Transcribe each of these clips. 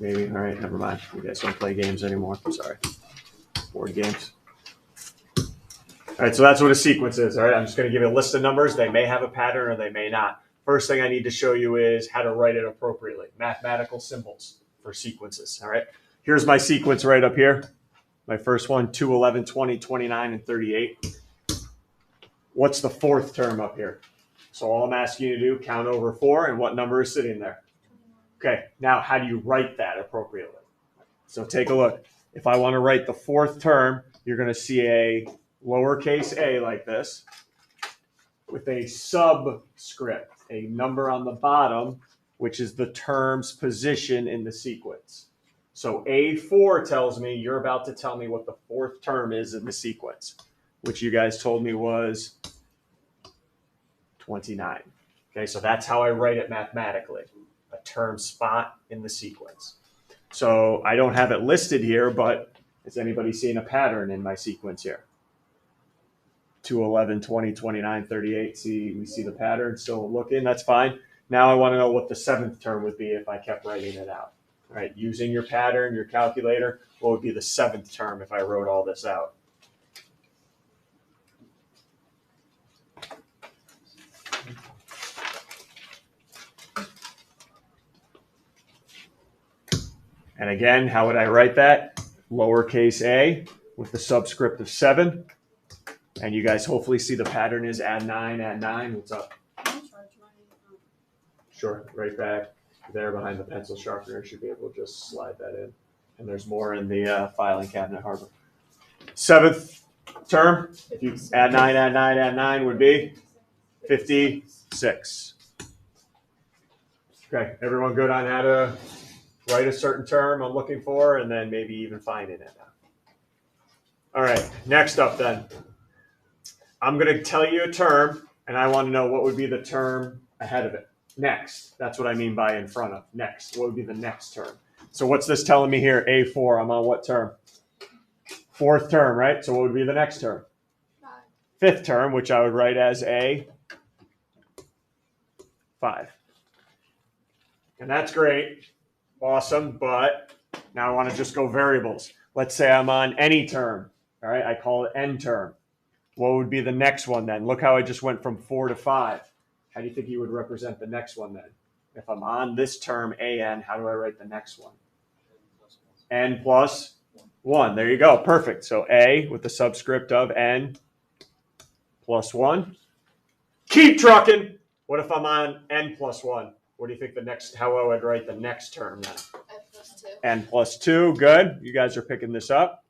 Maybe. All right, never mind. You guys don't play games anymore. I'm sorry. Board games. All right, so that's what a sequence is. All right, I'm just going to give you a list of numbers. They may have a pattern or they may not. First thing I need to show you is how to write it appropriately. Mathematical symbols for sequences. All right, here's my sequence right up here. My first one, 2, 11, 20, 29, and 38. What's the fourth term up here? So all I'm asking you to do, count over 4, and what number is sitting there? Okay, now how do you write that appropriately? So take a look. If I want to write the fourth term, you're going to see a lowercase a like this with a subscript, a number on the bottom, which is the term's position in the sequence. So A4 tells me you're about to tell me what the fourth term is in the sequence, which you guys told me was 29. Okay, so that's how I write it mathematically, a term spot in the sequence. So I don't have it listed here, but is anybody seeing a pattern in my sequence here? 2, 11, 20, 29, 38. See, we see the pattern. So looking, that's fine. Now I want to know what the seventh term would be if I kept writing it out. All right, using your pattern, your calculator, what would be the seventh term if I wrote all this out? And again, how would I write that? Lowercase a with the subscript of 7. And you guys hopefully see the pattern is add 9, add 9. What's up? Sure, right back there behind the pencil sharpener. You should be able to just slide that in. And there's more in the filing cabinet, Harbor. Seventh term, if you add 9, add 9, add 9 would be 56. Okay, everyone good on how to write a certain term I'm looking for and then maybe even finding it now? All right, next up then. I'm going to tell you a term, and I want to know what would be the term ahead of it. Next. That's what I mean by in front of. Next. What would be the next term? So what's this telling me here? A4. I'm on what term? Fourth term, right? So what would be the next term? 5. Fifth term, which I would write as A5. And that's great. Awesome. But now I want to just go variables. Let's say I'm on any term. All right. I call it n term. What would be the next one then? Look how I just went from 4 to 5. How do you think you would represent the next one then? If I'm on this term, an, how do I write the next one? N plus 1. There you go. Perfect. So a with the subscript of n plus 1. Keep trucking. What if I'm on n plus 1? What do you think the next, how I would write the next term then? N plus 2. N plus 2. Good. You guys are picking this up.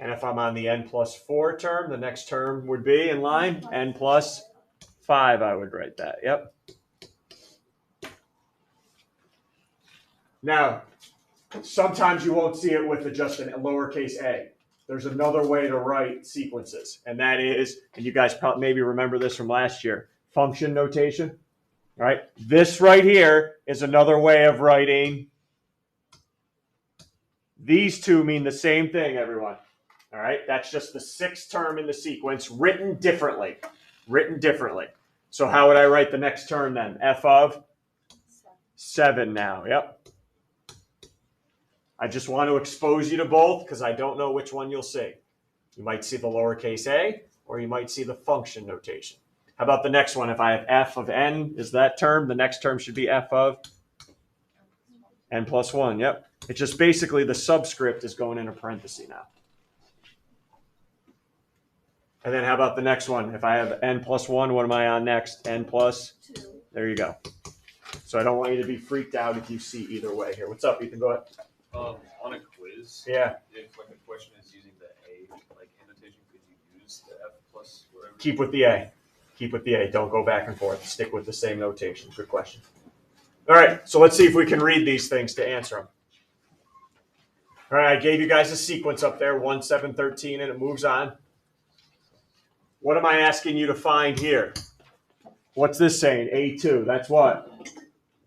And if I'm on the n plus 4 term, the next term would be in line, n plus 5, I would write that. Yep. Now, sometimes you won't see it with just a lowercase a. There's another way to write sequences, and that is, and you guys probably maybe remember this from last year, function notation. All right? This right here is another way of writing. These two mean the same thing, everyone. All right, that's just the 6th term in the sequence, written differently. Written differently. So how would I write the next term then? F of 7 now. Yep. I just want to expose you to both because I don't know which one you'll see. You might see the lowercase a, or you might see the function notation. How about the next one? If I have f of n is that term, the next term should be f of n plus 1. Yep. It's just basically the subscript is going in a parenthesis now. And then how about the next one? If I have n plus 1, what am I on next? N plus 2. There you go. So I don't want you to be freaked out if you see either way here. What's up, Ethan? Go ahead. On a quiz, yeah. If like a question is using the A like annotation, could you use the F plus whatever? Keep with the A. Keep with the A. Don't go back and forth. Stick with the same notation. Good question. All right, so let's see if we can read these things to answer them. All right, I gave you guys a sequence up there, 1, 7, 13, and it moves on. What am I asking you to find here? What's this saying? A2. That's what?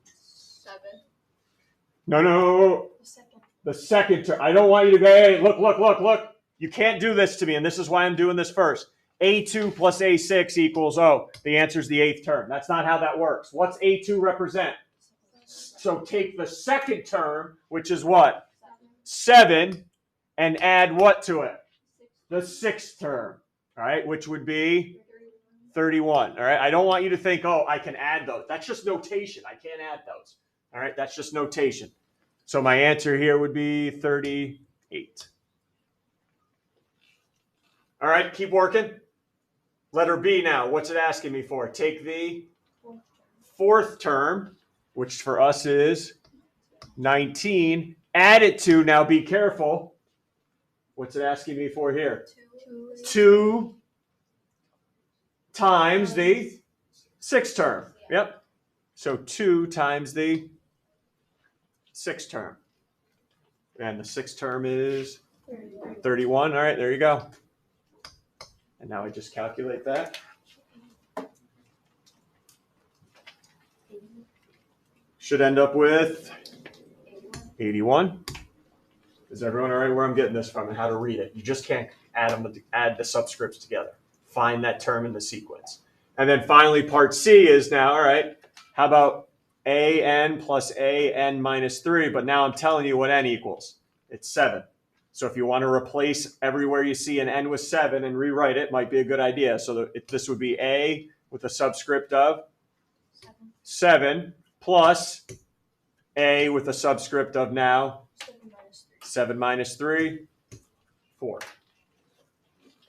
7. No. The second. The second term. I don't want you to go, hey, look. You can't do this to me, and this is why I'm doing this first. A2 plus A6 equals, the answer is the 8th term. That's not how that works. What's A2 represent? So take the second term, which is what? 7, and add what to it? The sixth term, all right, which would be 31. All right, I don't want you to think, oh, I can add those. That's just notation. I can't add those. All right, that's just notation. So my answer here would be 38. All right, keep working. Letter B now. What's it asking me for? Take the fourth term, which for us is 19. Add it to, now be careful. What's it asking me for here? 2 times the sixth term. Yep. So 2 times the sixth term. And the sixth term is 31. All right, there you go. And now I just calculate that. Should end up with 81. Is everyone all right where I'm getting this from and how to read it? You just can't add the subscripts together. Find that term in the sequence. And then finally, part C is now, all right, how about an plus an minus 3? But now I'm telling you what n equals. It's 7. So if you want to replace everywhere you see an n with 7 and rewrite it, might be a good idea. So this would be a with a subscript of 7 plus a with a subscript of now 7 minus 3, 4.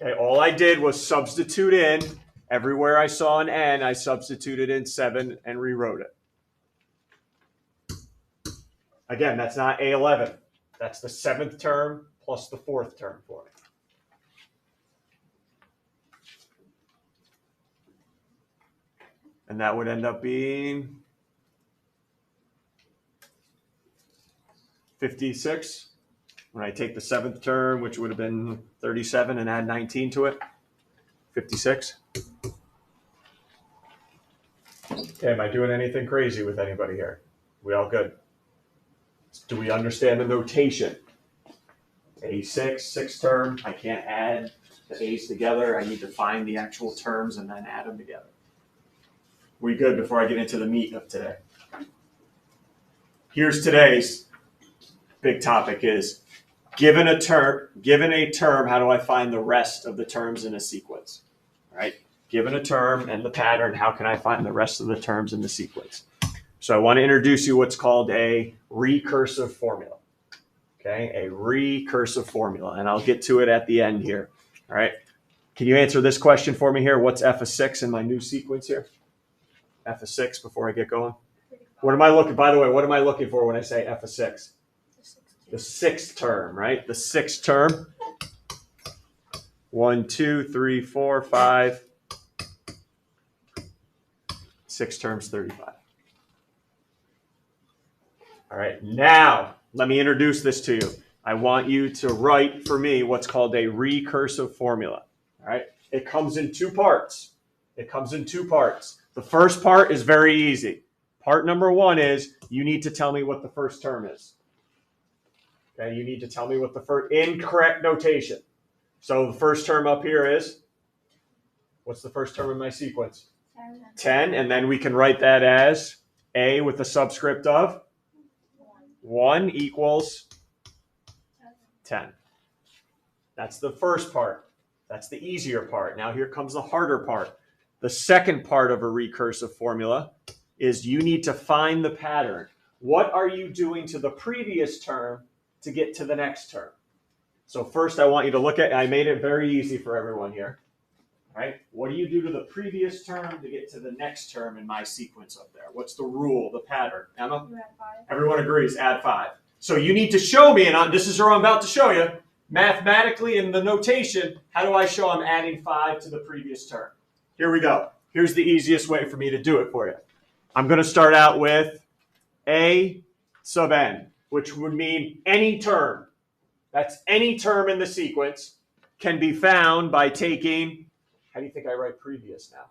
Okay, all I did was substitute in everywhere I saw an n, I substituted in 7 and rewrote it. Again, that's not A11. That's the 7th term plus the 4th term for me. And that would end up being 56. When I take the 7th term, which would have been 37, and add 19 to it, 56. Okay, am I doing anything crazy with anybody here? We all good? Do we understand the notation? A6, sixth term. I can't add the A's together. I need to find the actual terms and then add them together. We good before I get into the meat of today? Here's today's big topic is, given a term, how do I find the rest of the terms in a sequence? All right? Given a term and the pattern, how can I find the rest of the terms in the sequence? So I want to introduce you what's called a recursive formula. Okay, a recursive formula, and I'll get to it at the end here. All right, can you answer this question for me here? What's f of 6 in my new sequence here? F of 6 before I get going. What am I looking? By the way, what am I looking for when I say f of 6? The sixth term, right? The sixth term. 1, 2, 3, 4, 5. 6 terms, 35. All right, now let me introduce this to you. I want you to write for me what's called a recursive formula. All right, it comes in 2 parts. The first part is very easy. Part number 1 is you need to tell me what the first term is. Okay, you need to tell me what the first, incorrect notation. So the first term up here is, what's the first term in my sequence? 10, and then we can write that as a with a subscript of 1 equals 10. That's the first part. That's the easier part. Now here comes the harder part. The second part of a recursive formula is you need to find the pattern. What are you doing to the previous term to get to the next term? So first I want you to look at, I made it very easy for everyone here. All right? What do you do to the previous term to get to the next term in my sequence up there? What's the rule, the pattern? Emma? You add 5. Everyone agrees, add 5. So you need to show me, and this is what I'm about to show you, mathematically in the notation, how do I show I'm adding 5 to the previous term? Here we go. Here's the easiest way for me to do it for you. I'm going to start out with a sub n, which would mean any term. That's any term in the sequence can be found by taking, how do you think I write previous now?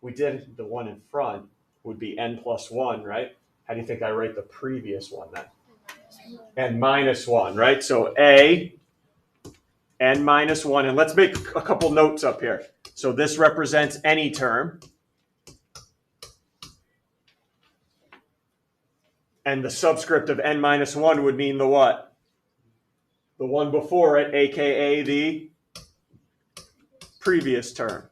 We did the one in front would be n plus 1, right? How do you think I write the previous one then? N minus 1, right? So a, n minus 1. And let's make a couple notes up here. So this represents any term. And the subscript of n minus 1 would mean the what? The one before it, aka the previous term.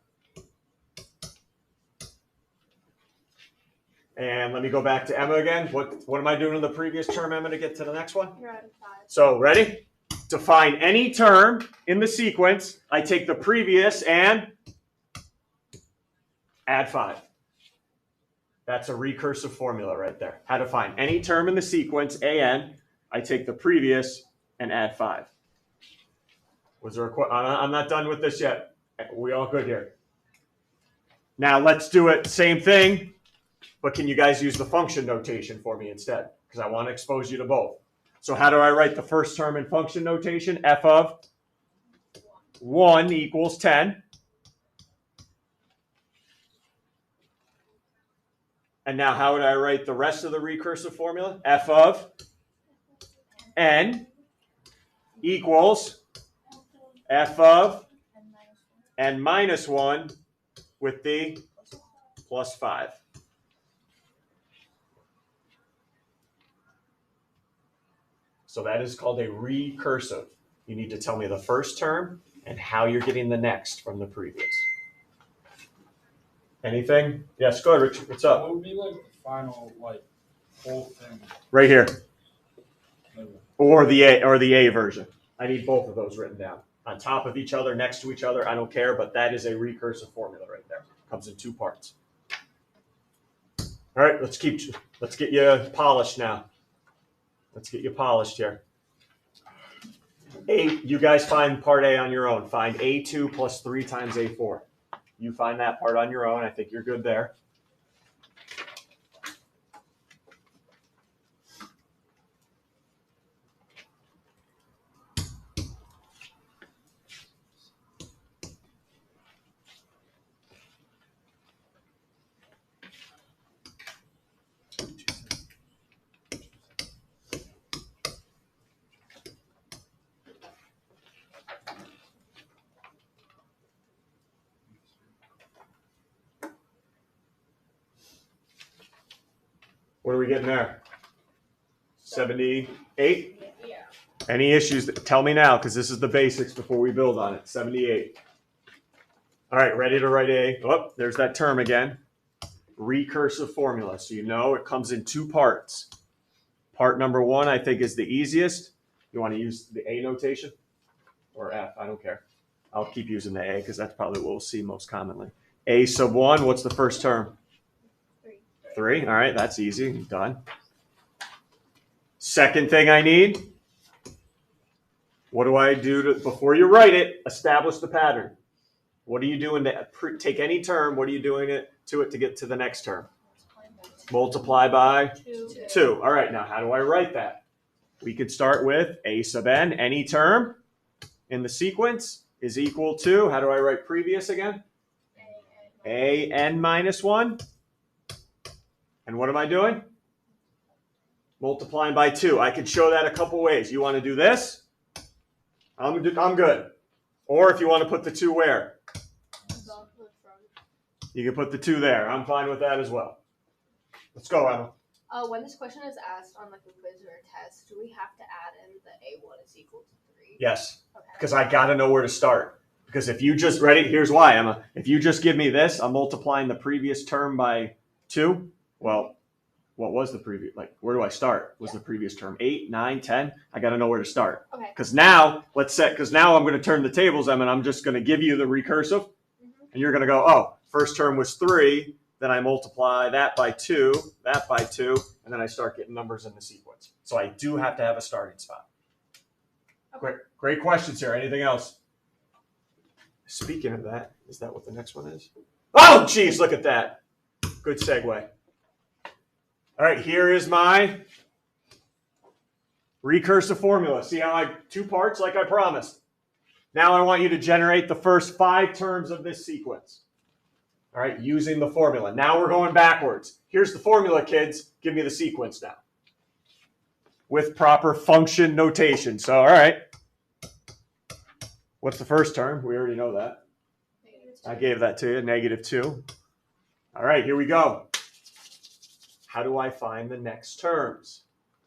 And let me go back to Emma again. What am I doing in the previous term, Emma, to get to the next one? You're at 5. So, ready? To find any term in the sequence, I take the previous and add 5. That's a recursive formula right there. How to find any term in the sequence, an, I take the previous and add 5. Was there a I'm not done with this yet. We all good here? Now let's do it, same thing, but can you guys use the function notation for me instead? Because I want to expose you to both. So how do I write the first term in function notation? F of 1 equals 10. And now how would I write the rest of the recursive formula? F of n equals f of n minus 1 with the plus 5. So that is called a recursive. You need to tell me the first term and how you're getting the next from the previous. Anything? Yes, go ahead, Richard. What's up? What would be like the final whole thing? Right here. Okay. Or the A version. I need both of those written down. On top of each other, next to each other, I don't care, but that is a recursive formula right there. Comes in 2 parts. All right, let's get you polished now. Let's get you polished here. You guys find part A on your own. Find A2 plus 3 times A4. You find that part on your own. I think you're good there. What are we getting there? 78? Yeah. Any issues? Tell me now, because this is the basics before we build on it. 78. All right, ready to write A. Oh, there's that term again. Recursive formula. So you know it comes in 2 parts. Part number 1, I think, is the easiest. You want to use the A notation? Or F, I don't care. I'll keep using the A because that's probably what we'll see most commonly. A sub 1, what's the first term? 3. All right, that's easy. Done. Second thing I need, what do I do before you write it? Establish the pattern. What are you doing to take any term? What are you doing it to get to the next term? Multiply by 2. All right, now how do I write that? We could start with A sub n. Any term in the sequence is equal to, how do I write previous again? A n minus 1. And what am I doing? Multiplying by 2. I could show that a couple ways. You want to do this? I'm good. Or if you want to put the 2 where? You can put the 2 there. I'm fine with that as well. Let's go, Emma. When this question is asked on like a quiz or a test, do we have to add in the A1 is equal to 3? Yes, Okay. because I got to know where to start. Because if you just, ready? Here's why, Emma. If you just give me this, I'm multiplying the previous term by 2. Well, what was the previous, where do I start? Was the previous term 8, 9, 10? I got to know where to start. Okay. Because now, now I'm going to turn the tables, Emma, and I'm just going to give you the recursive. And you're going to go, oh, first term was 3. Then I multiply that by 2, that by 2, and then I start getting numbers in the sequence. So I do have to have a starting spot. Okay. Great questions here. Anything else? Speaking of that, is that what the next one is? Oh, geez, look at that. Good segue. All right, here is my recursive formula. See how 2 parts like I promised. Now I want you to generate the first 5 terms of this sequence. All right, using the formula. Now we're going backwards. Here's the formula, kids. Give me the sequence now. With proper function notation. So, all right. What's the first term? We already know that. I gave that to you, -2. All right, here we go. How do I find the next terms?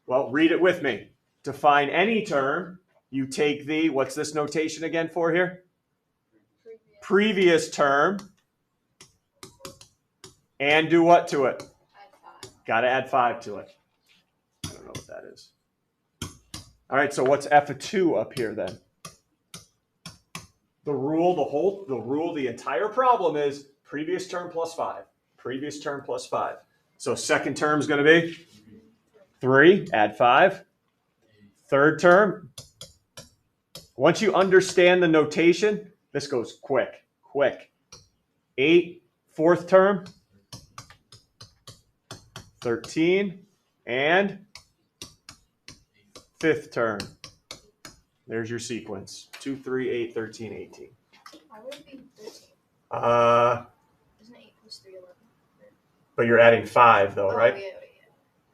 Well, read it with me. To find any term, you take the, what's this notation again for here? Previous term. And do what to it? Add 5. Got to add 5 to it. I don't know what that is. All right, so what's f of 2 up here then? The entire problem is previous term plus 5. Previous term plus 5. So second term is going to be 3, add 5. Third term. Once you understand the notation, this goes quick. 8, fourth term. 13, and fifth term. There's your sequence. 2, 3, 8, 13, 18. Why would it be 13? Isn't 8 plus 3 11? But you're adding 5 though, right? Yeah.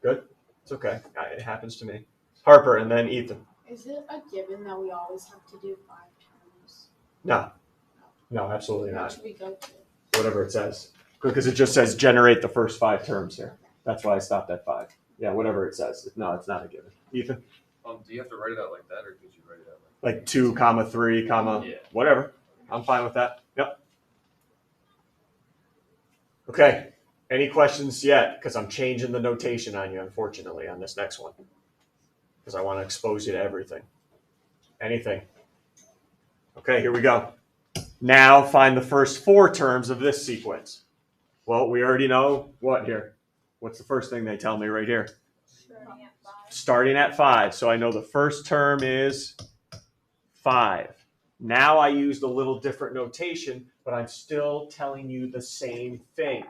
Good. It's okay. It happens to me. Harper and then Ethan. Is it a given that we always have to do 5 terms? No, absolutely What not. should we go to? Whatever it says. Because it just says generate the first 5 terms here. That's why I stopped at 5. Yeah, whatever it says. No, it's not a given. Ethan? Do you have to write it out like that, or could you write it out Like 2, 3, Yeah. whatever. I'm fine with that. Yep. Okay. Any questions yet? Because I'm changing the notation on you, unfortunately, on this next one. Because I want to expose you to everything. Anything? Okay, here we go. Now find the first 4 terms of this sequence. Well, we already know what here. What's the first thing they tell me right here? Starting at 5. Starting at 5. So I know the first term is 5. Now I used a little different notation, but I'm still telling you the same thing.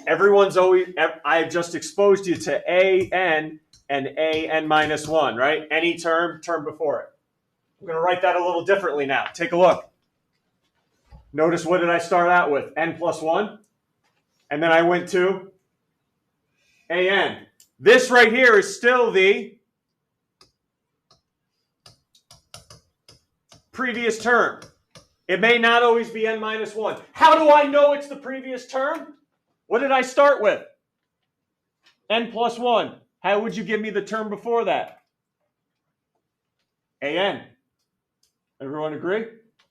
I've just exposed you to an and an minus 1, right? Any term before it. I'm going to write that a little differently now. Take a look. Notice what did I start out with? N plus 1. And then I went to an. This right here is still the previous term. It may not always be n minus 1. How do I know it's the previous term? What did I start with? N plus 1. How would you give me the term before that? An. Everyone agree?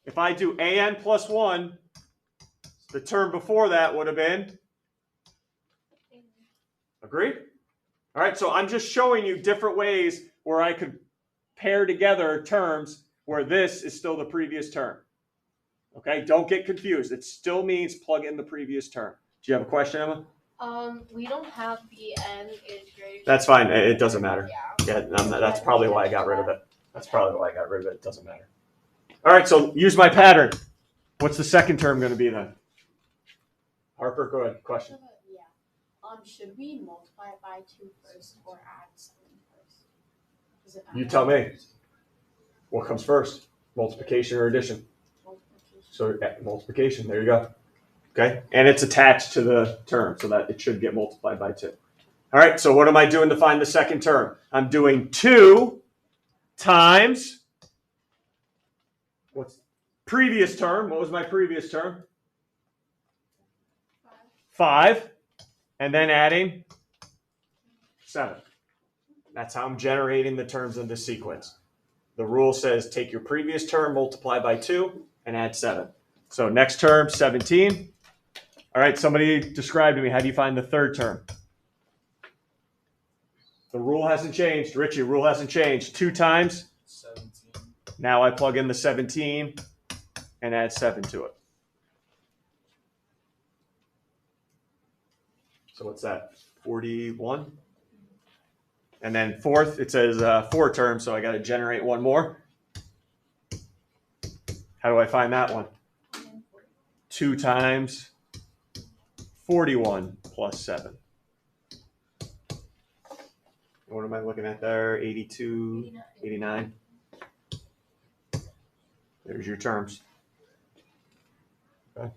If I do an plus 1, the term before that would have been? Agree? All right, so I'm just showing you different ways where I could pair together terms where this is still the previous term. Okay, don't get confused. It still means plug in the previous term. Do you have a question, Emma? We don't have the n is greater. That's fine. It doesn't matter. Yeah. Yeah, that's probably why I got rid of it. It doesn't matter. All right, so use my pattern. What's the second term going to be then? Harper, go ahead. Question. Yeah. Should we multiply it by 2 first or add 7 first? Does it You matter? tell me. What comes first? Multiplication or addition? Multiplication. So multiplication. There you go. Okay, and it's attached to the term so that it should get multiplied by 2. All right, so what am I doing to find the second term? I'm doing 2 times what's previous term? What was my previous term? 5, and then adding 7. That's how I'm generating the terms in this sequence. The rule says take your previous term, multiply by 2, and add 7. So next term, 17. All right, somebody describe to me, how do you find the third term? The rule hasn't changed. Richie, rule hasn't changed. 2 times. 17. Now I plug in the 17 and add 7 to it. So what's that? 41? And then fourth, it says 4 terms, so I got to generate one more. How do I find that one? 2 times 41 plus 7. What am I looking at there? 82, 89. There's your terms. Okay.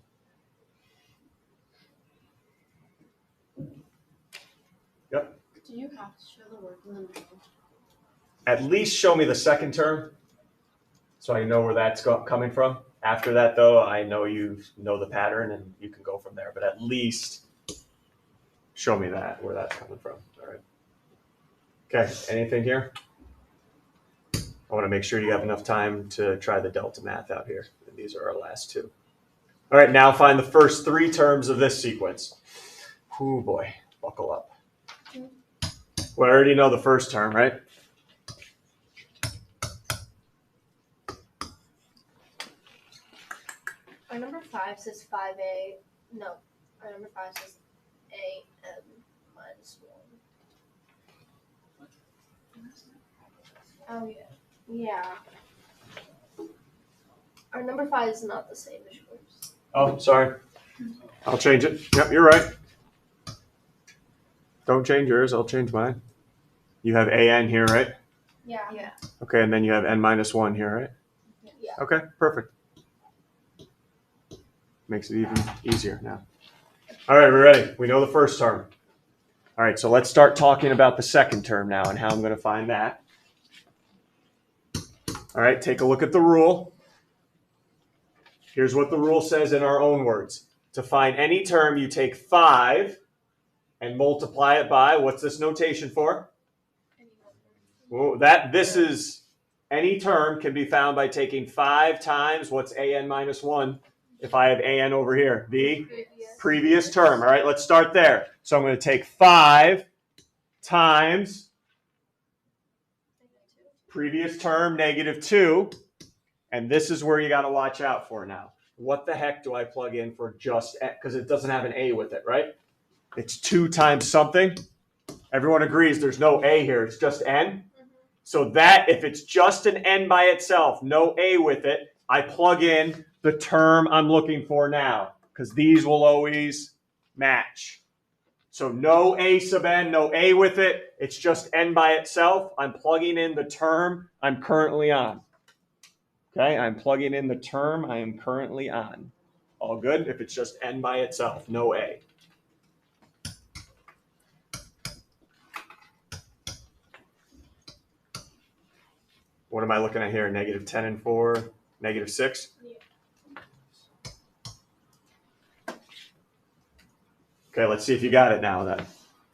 Yep. Do you have to show the work in the middle? At least show me the second term so I know where that's coming from. After that, though, I know you know the pattern and you can go from there. But at least show me that, where that's coming from. All right. Okay, anything here? I want to make sure you have enough time to try the delta math out here. And these are our last two. All right, now find the first three terms of this sequence. Oh boy, buckle up. Well, I already know the first term, right? Our number 5 says 5a. No, our number 5 says am minus 1. Oh, yeah. Yeah. Our number 5 is not the same as yours. Oh, sorry. I'll change it. Yep, you're right. Don't change yours. I'll change mine. You have an here, right? Yeah. Yeah. Okay, and then you have n minus 1 here, right? Yeah. Okay, perfect. Makes it even easier now. All right, we're ready. We know the first term. All right, so let's start talking about the second term now and how I'm going to find that. All right, take a look at the rule. Here's what the rule says in our own words. To find any term, you take 5 and multiply it by, what's this notation for? Well, this is, any term can be found by taking 5 times, what's an minus 1? If I have an over here, the previous term. All right, let's start there. So I'm going to take 5 times previous term, -2. And this is where you got to watch out for now. What the heck do I plug in for just, because it doesn't have an a with it, right? It's 2 times something. Everyone agrees there's no a here. It's just n. So that, if it's just an n by itself, no a with it, I plug in the term I'm looking for now, because these will always match. So no a sub n, no a with it. It's just n by itself. I'm plugging in the term I'm currently on. Okay, I'm plugging in the term I am currently on. All good if it's just n by itself, no a. What am I looking at here? -10 and 4, -6? Yeah. Okay, let's see if you got it now then.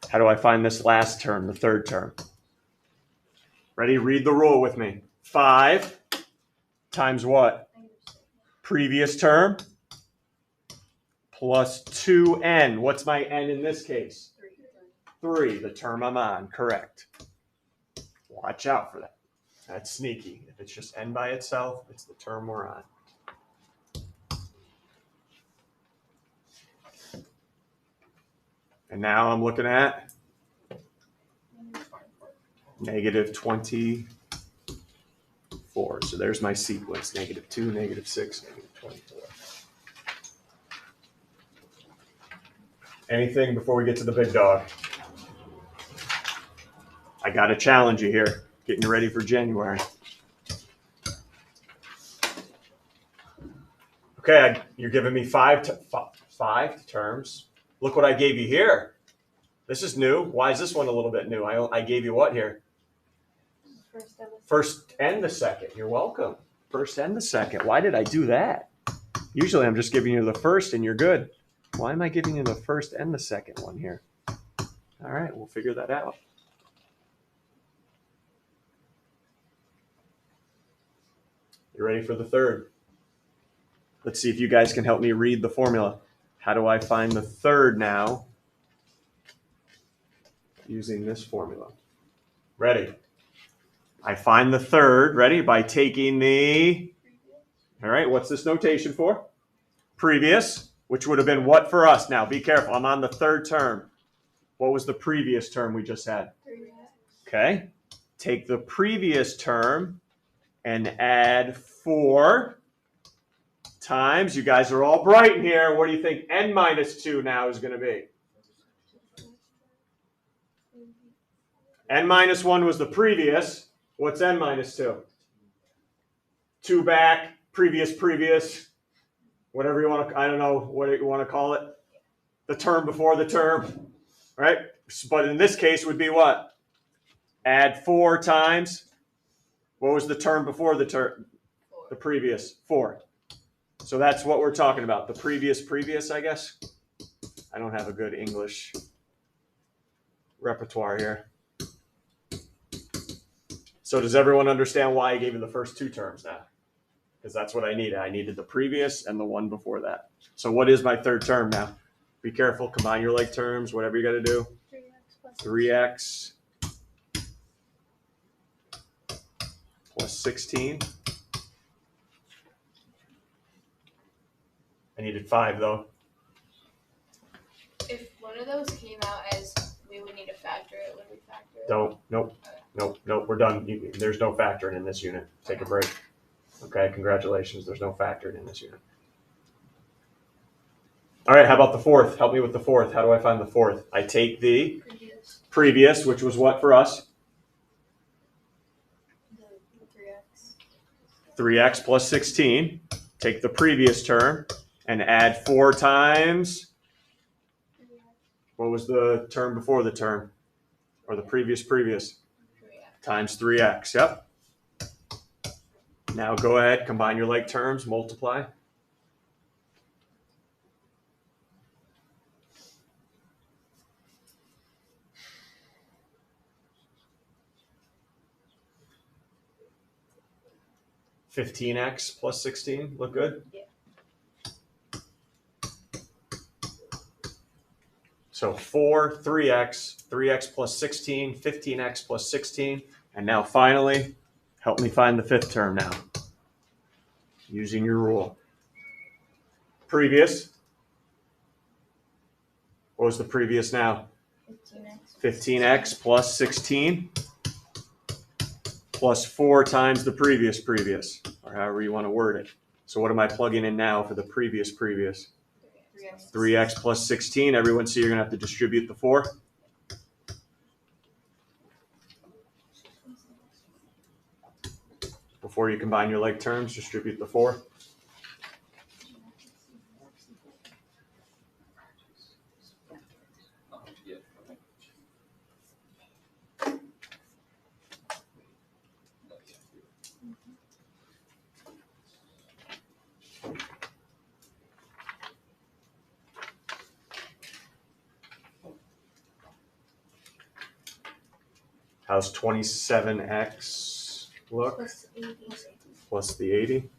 How do I find this last term, the third term? Ready? Read the rule with me. 5 times what? Previous term plus 2n. What's my n in this case? 3, the term I'm on. Correct. Watch out for that. That's sneaky. If it's just n by itself, it's the term we're on. And now I'm looking at -24. So there's my sequence, -2, -6, -24. Anything before we get to the big dog? I got to challenge you here, getting you ready for January. Okay, you're giving me five terms. Look what I gave you here. This is new. Why is this one a little bit new? I gave you what here? First and the second. You're welcome. First and the second. Why did I do that? Usually I'm just giving you the first and you're good. Why am I giving you the first and the second one here? All right, we'll figure that out. You ready for the third? Let's see if you guys can help me read the formula. How do I find the third now using this formula? Ready? I find the third, ready, by taking the, all right, what's this notation for? Previous, which would have been what for us? Now, be careful. I'm on the third term. What was the previous term we just had? Okay. Take the previous term and add 4 times. You guys are all bright in here. What do you think n minus 2 now is going to be? N minus 1 was the previous. What's n minus 2? 2 back, previous, whatever you want to, I don't know what you want to call it. The term before the term, right? But in this case would be what? Add 4 times. What was the term before the term? The previous, 4. So that's what we're talking about. The previous, I guess. I don't have a good English repertoire here. So does everyone understand why I gave you the first two terms now? Because that's what I needed. I needed the previous and the one before that. So what is my third term now? Be careful, combine your like terms, whatever you got to do. 3x plus 16. I needed 5 though. If one of those came out as we would need to factor it, would we factor it? Nope, we're done. There's no factoring in this unit. Take a break. Okay, congratulations. There's no factoring in this unit. All right, how about the fourth? Help me with the fourth. How do I find the fourth? I take the previous, which was what for us? The 3x. 3x plus 16. Take the previous term and add 4 times. What was the term before the term? Or the previous? 3x. Times 3x. Yep. Now go ahead, combine your like terms, multiply. $15x plus 16. Look good? Yeah. So 4, 3x, 3x plus 16, 15x plus 16. And now finally, help me find the fifth term now. Using your rule. Previous. What was the previous now? 15x plus 16 plus 4 times the previous, or however you want to word it. So what am I plugging in now for the previous? 3x plus 16. Everyone see you're going to have to distribute the 4. Before you combine your like terms, distribute the 4. Yeah. How's 27x look? Plus 80. Plus the 80.